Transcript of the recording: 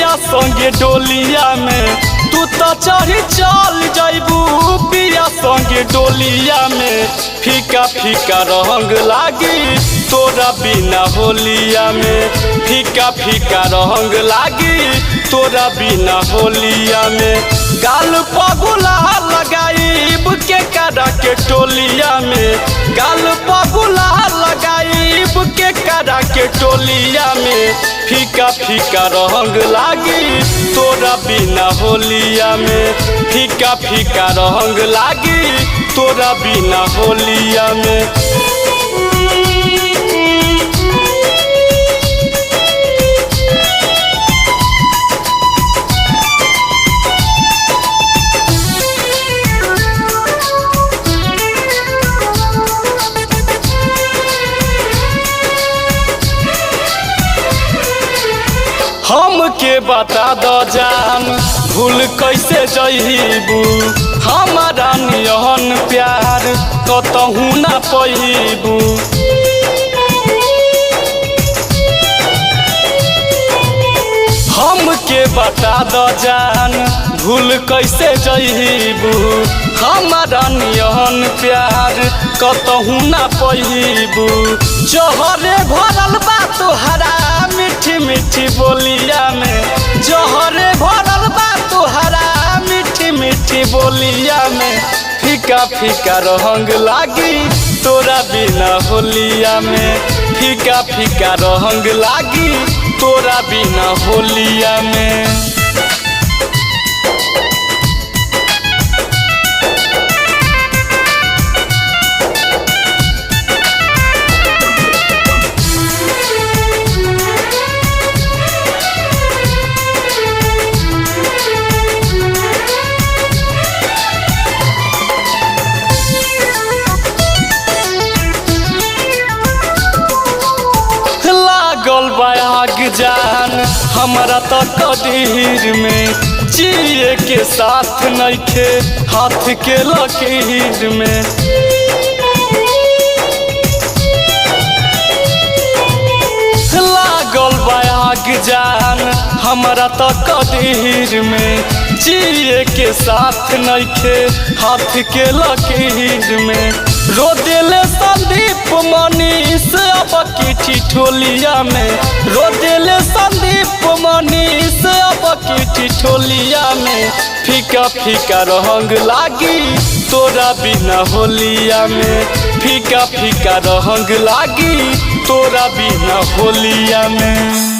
पिया संगे डोलिया में तू तो चढ़ी चल जइबू पिया संगे डोलिया में फीका फीका रंग लागी तोरा बिना होलिया में फीका फीका रंग लागी तोरा बिना होलिया में गाल पगुला लगाईब के करा के टोलिया में गाल पगुला लगाईब के करा के टोलिया में फीका फीका रंग लागी तोरा बिना होलिया में फीका फीका रंग लागी तोरा बिना होलिया में। हमके बता दो जान भूल कैसे जइबू हमारा नियन प्यार कतहू ना पइबू हमके बता दो जान भूल कैसे जइबू हमारा नियन प्यार कतहू ना पइबू जहरे भरल बा तोहरा मीठी मीठी बोलिया में जहरे भरल बा तोहरा मीठी मीठी बोलिया में फीका फीका रंग लागी तोरा बिना होलिया में फीका फीका रंग लागी तोरा बिना होलिया में। लागल बाग जान हमारा तो कदीर में जिए के साथ नइखे हाथ के लकीर में लागल बाग जान हमारा तो कदीर में जिए के साथ नइखे हाथ के लकीर में रो दिले संदीप मनीष अब की ठिठोलिया में रो दिले संदीप मनीष अब की ठिठोलिया में फीका फीका रंग लागी तोरा बिना होलिया में फीका फीका रंग लागी तोरा बिना होलिया में।